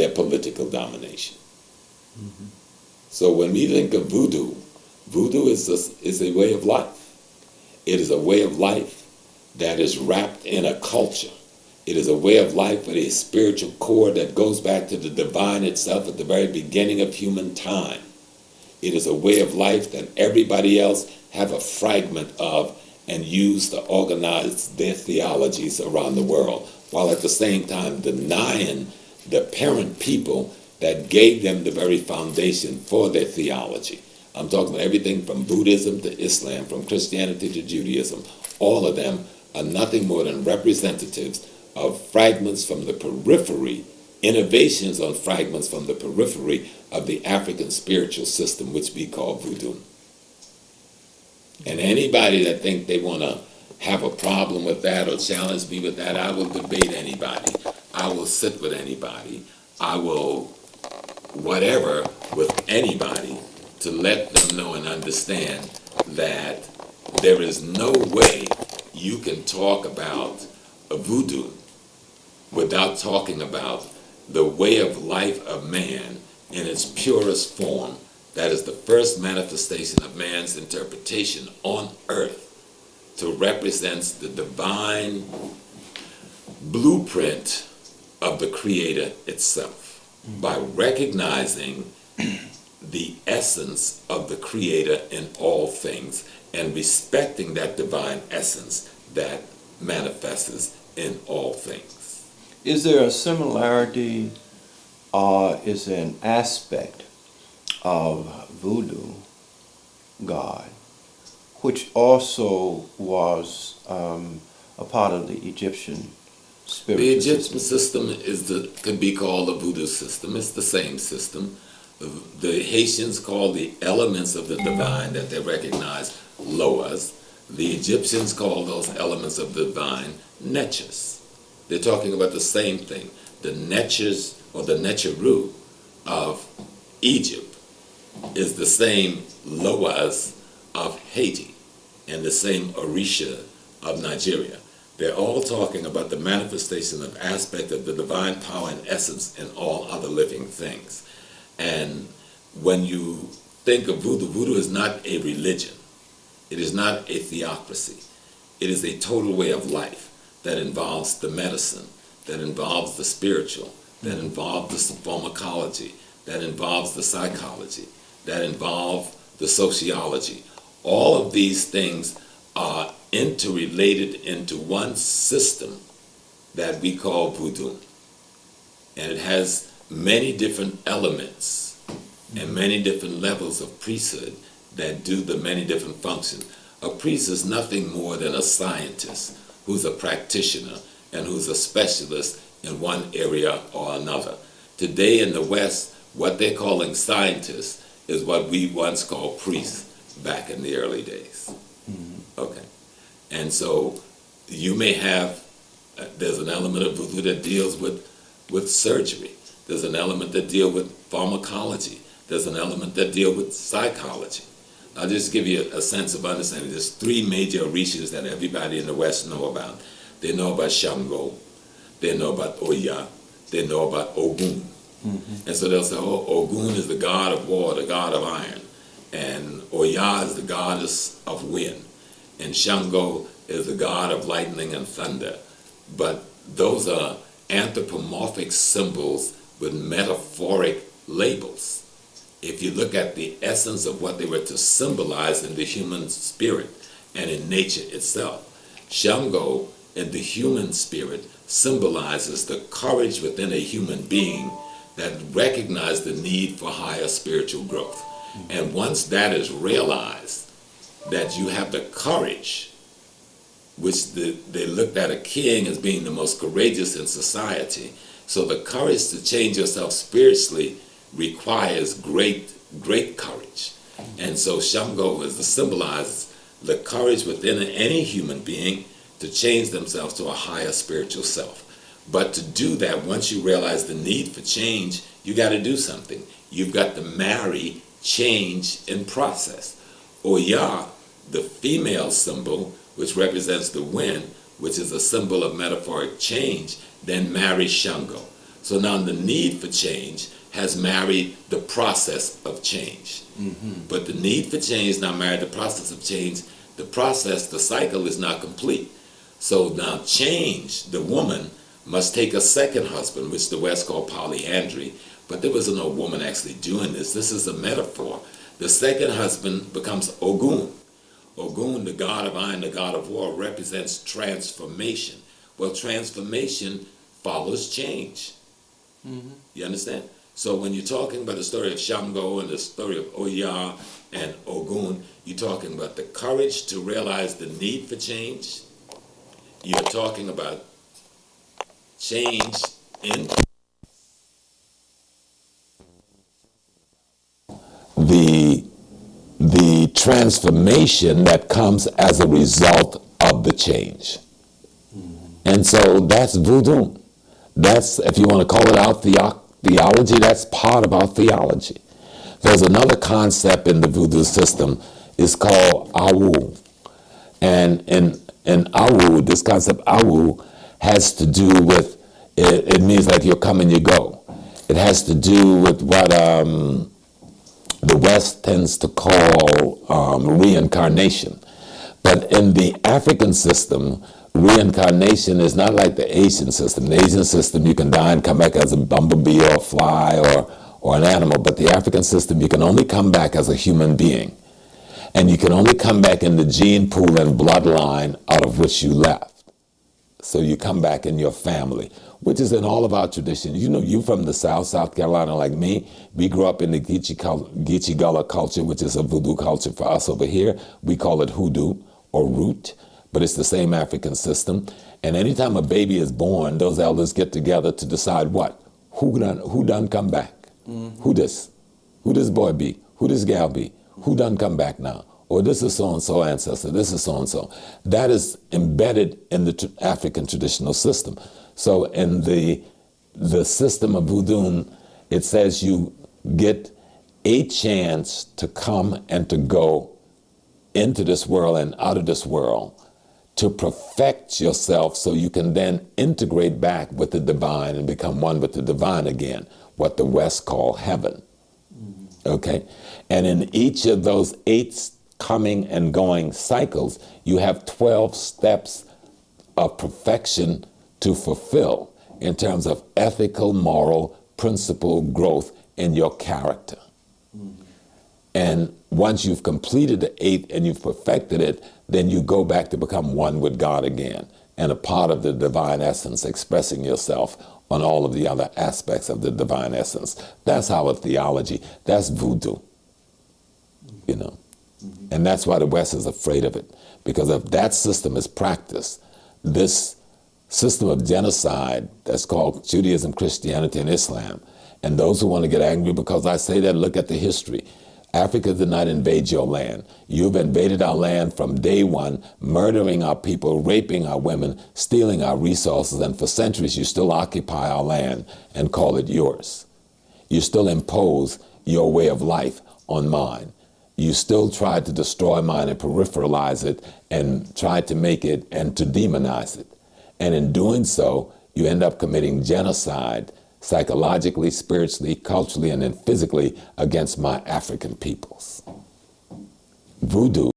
their political domination. So when we think of voodoo, voodoo is a way of life. It is a way of life that is wrapped in a culture. It is a way of life with a spiritual core that goes back to the divine itself at the very beginning of human time. It is a way of life that everybody else have a fragment of and use to organize their theologies around the world, while at the same time denying the parent people that gave them the very foundation for their theology. I'm talking about everything from Buddhism to Islam, from Christianity to Judaism. All of them are nothing more than representatives of fragments from the periphery, innovations on fragments from the periphery of the African spiritual system, which we call voodoo. And anybody that think they want to have a problem with that or challenge me with that, I will debate anybody. I will sit with anybody. I will whatever with anybody to let them know and understand that there is no way you can talk about a voodoo without talking about the way of life of man in its purest form. That is the first manifestation of man's interpretation on earth to represent the divine blueprint of the Creator itself by recognizing the essence of the Creator in all things and respecting that divine essence that manifests in all things. Is there a similarity or is there an aspect of voodoo god which also was a part of the Egyptian spiritual The Egyptian system could be called a voodoo system. It's the same system. The Haitians call the elements of the divine that they recognize loas. The Egyptians call those elements of the divine netches. They're talking about the same thing. The netches or the netcheru of Egypt is the same loas of Haiti and the same orisha of Nigeria. They're all talking about the manifestation of aspect of the divine power and essence in all other living things. And when you think of voodoo, voodoo is not a religion. It is not a theocracy. It is a total way of life that involves the medicine, that involves the spiritual, that involves the pharmacology, that involves the psychology, that involves the sociology. All of these things are interrelated into one system that we call voodoo. And it has many different elements and many different levels of priesthood that do the many different functions. A priest is nothing more than a scientist who's a practitioner and who's a specialist in one area or another. Today in the West, what they're calling scientists is what we once called priests back in the early days. Okay. And so you may have, there's an element of voodoo that deals with surgery. There's an element that deals with pharmacology. There's an element that deals with psychology. I'll just give you a sense of understanding. There's three major orishas that everybody in the West know about. They know about Shango, they know about Oya, they know about Ogun. And so they'll say, oh, Ogun is the god of war, the god of iron. And Oya is the goddess of wind. And Shango is the god of lightning and thunder. But those are anthropomorphic symbols with metaphoric labels. If you look at the essence of what they were to symbolize in the human spirit and in nature itself, Shango in the human spirit symbolizes the courage within a human being that recognizes the need for higher spiritual growth. And once that is realized, that you have the courage, which they looked at a king as being the most courageous in society. So the courage to change yourself spiritually requires great courage. And so Shango is to symbolize the courage within any human being to change themselves to a higher spiritual self. But to do that, once you realize the need for change, you got to do something. You've got to marry change in process. Oya, the female symbol, which represents the wind, which is a symbol of metaphoric change, then marries Shango. So now the need for change has married the process of change. But the need for change now married the process of change. The process, the cycle is not complete. So now change, the woman must take a second husband, which the West call polyandry. But there wasn't no woman actually doing this. This is a metaphor. The second husband becomes Ogun. Ogun, the god of iron, the god of war, represents transformation. Well, transformation follows change. You understand? So when you're talking about the story of Shango and the story of Oya and Ogun, you're talking about the courage to realize the need for change. You're talking about change in the transformation that comes as a result of the change. And so that's voodoo. That's, if you want to call it our theology, that's part of our theology. There's another concept in the voodoo system, it's called awu. And in awu, this concept awu has to do with, it means like you come and you go. It has to do with what the West tends to call reincarnation. But in the African system, reincarnation is not like the Asian system. The Asian system, you can die and come back as a bumblebee or a fly or an animal. But the African system, you can only come back as a human being. And you can only come back in the gene pool and bloodline out of which you left. So you come back in your family, which is in all of our traditions. You know, you from the South, South Carolina, like me. We grew up in the Geechee Gullah culture, which is a voodoo culture for us over here. We call it hoodoo or root, but it's the same African system. And anytime a baby is born, those elders get together to decide what? Who done come back? Who this? Who this boy be? Who this gal be? Who done come back now? Or this is so-and-so ancestor, this is so-and-so. That is embedded in the African traditional system. So in the system of voodoo, it says you get a chance to come and to go into this world and out of this world to perfect yourself so you can then integrate back with the divine and become one with the divine again, what the West call heaven. Okay? And in each of those 8 coming and going cycles, you have 12 steps of perfection to fulfill in terms of ethical, moral, principle growth in your character. And once you've completed the 8 and you've perfected it, then you go back to become one with God again and a part of the divine essence, expressing yourself on all of the other aspects of the divine essence. That's our theology. That's voodoo, you know. And that's why the West is afraid of it. Because if that system is practiced, this system of genocide that's called Judaism, Christianity, and Islam, and those who want to get angry because I say that, look at the history. Africa did not invade your land. You've invaded our land from day one, murdering our people, raping our women, stealing our resources, and for centuries you still occupy our land and call it yours. You still impose your way of life on mine. You still try to destroy mine and peripheralize it and try to make it and to demonize it. And in doing so, you end up committing genocide psychologically, spiritually, culturally, and then physically against my African peoples. Voodoo